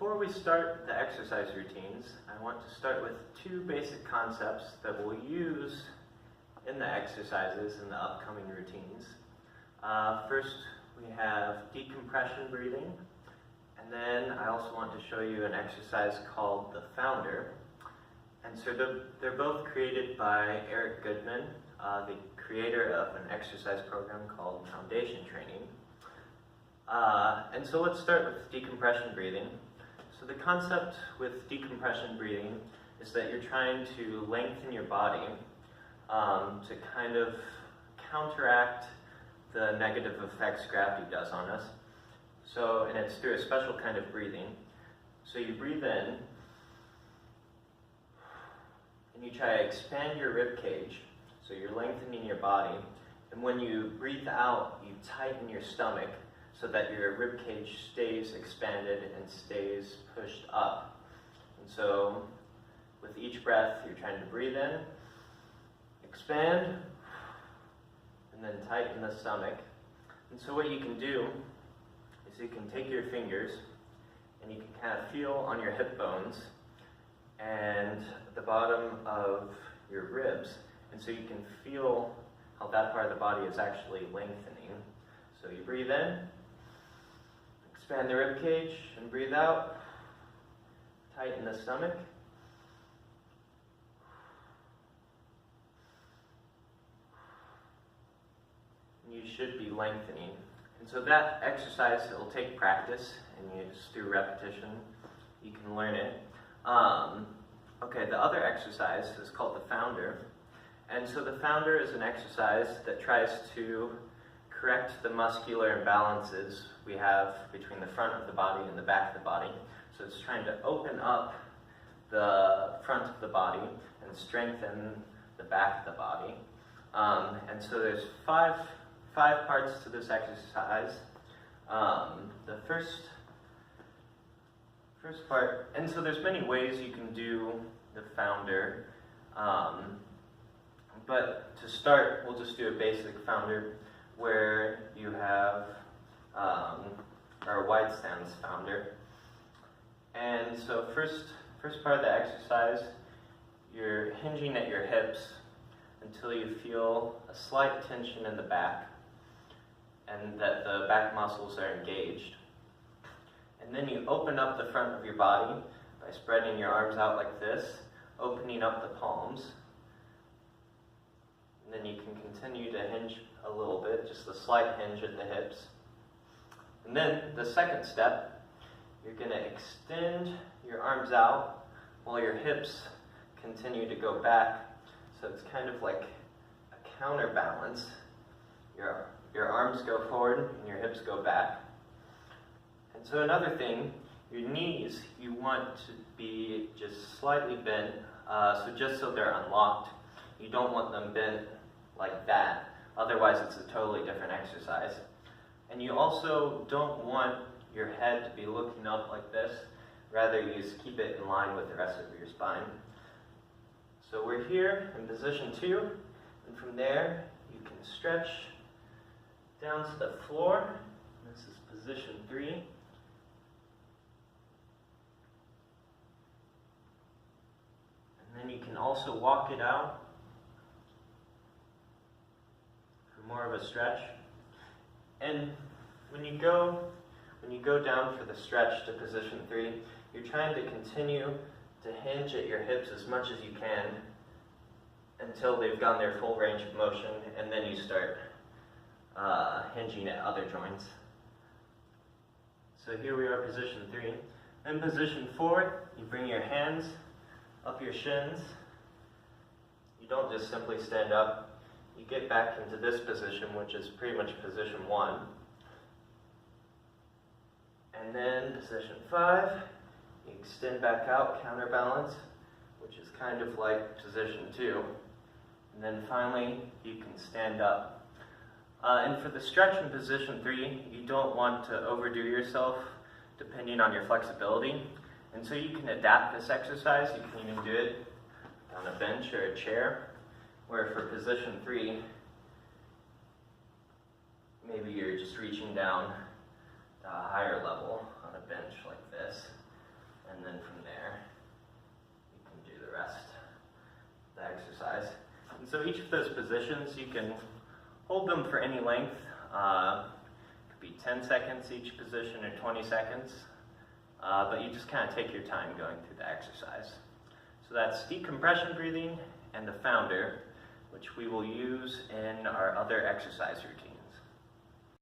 Before we start the exercise routines, I want to start with two basic concepts that we'll use in the exercises in the upcoming routines. First, we have decompression breathing, and then I also want to show you an exercise called the Founder. And so they're both created by Eric Goodman, the creator of an exercise program called Foundation Training. And so let's start with decompression breathing. So the concept with decompression breathing is that you're trying to lengthen your body to kind of counteract the negative effects gravity does on us. So, and it's through a special kind of breathing. So you breathe in, and you try to expand your rib cage, so you're lengthening your body. And when you breathe out, you tighten your stomach so that your rib cage stays expanded and stays pushed up. And so with each breath, you're trying to breathe in, expand, and then tighten the stomach. And so what you can do is you can take your fingers and you can kind of feel on your hip bones and the bottom of your ribs. And so you can feel how that part of the body is actually lengthening. So you breathe in, expand the rib cage, and breathe out. Tighten the stomach. And you should be lengthening. And so that exercise, it will take practice, and you just through repetition, you can learn it. Okay, the other exercise is called the Founder. And so the Founder is an exercise that tries to correct the muscular imbalances we have between the front of the body and the back of the body. So it's trying to open up the front of the body and strengthen the back of the body. And so there's five parts to this exercise. The first part, and so there's many ways you can do the Founder. But to start, we'll just do a basic Founder where you have our wide stance Founder. And so first part of the exercise, you're hinging at your hips until you feel a slight tension in the back and that the back muscles are engaged. And then you open up the front of your body by spreading your arms out like this, opening up the palms. And then you can continue to hinge a little bit, just a slight hinge at the hips. And then the second step, you're going to extend your arms out while your hips continue to go back. So it's kind of like a counterbalance. Your arms go forward and your hips go back. And so another thing, your knees, you want to be just slightly bent, so just so they're unlocked. You don't want them bent like that, otherwise it's a totally different exercise. And you also don't want your head to be looking up like this, rather you just keep it in line with the rest of your spine. So we're here in position 2, and from there you can stretch down to the floor. This is position 3. And then you can also walk it out for more of a stretch. And when you go down for the stretch to position 3, you're trying to continue to hinge at your hips as much as you can until they've gone their full range of motion, and then you start hinging at other joints. So here we are, position 3. In position 4, you bring your hands up your shins. You don't just simply stand up. You get back into this position, which is pretty much position 1. And then position 5, you extend back out, counterbalance, which is kind of like position 2. And then finally, you can stand up. And for the stretch in position 3, you don't want to overdo yourself depending on your flexibility. And so you can adapt this exercise. You can even do it on a bench or a chair, where for position 3, maybe you're just reaching down to a higher level on a bench like this. the exercise. And so each of those positions, you can hold them for any length. It could be 10 seconds each position or 20 seconds. But you just kind of take your time going through the exercise. So that's decompression breathing and the founder, which we will use in our other exercise routine.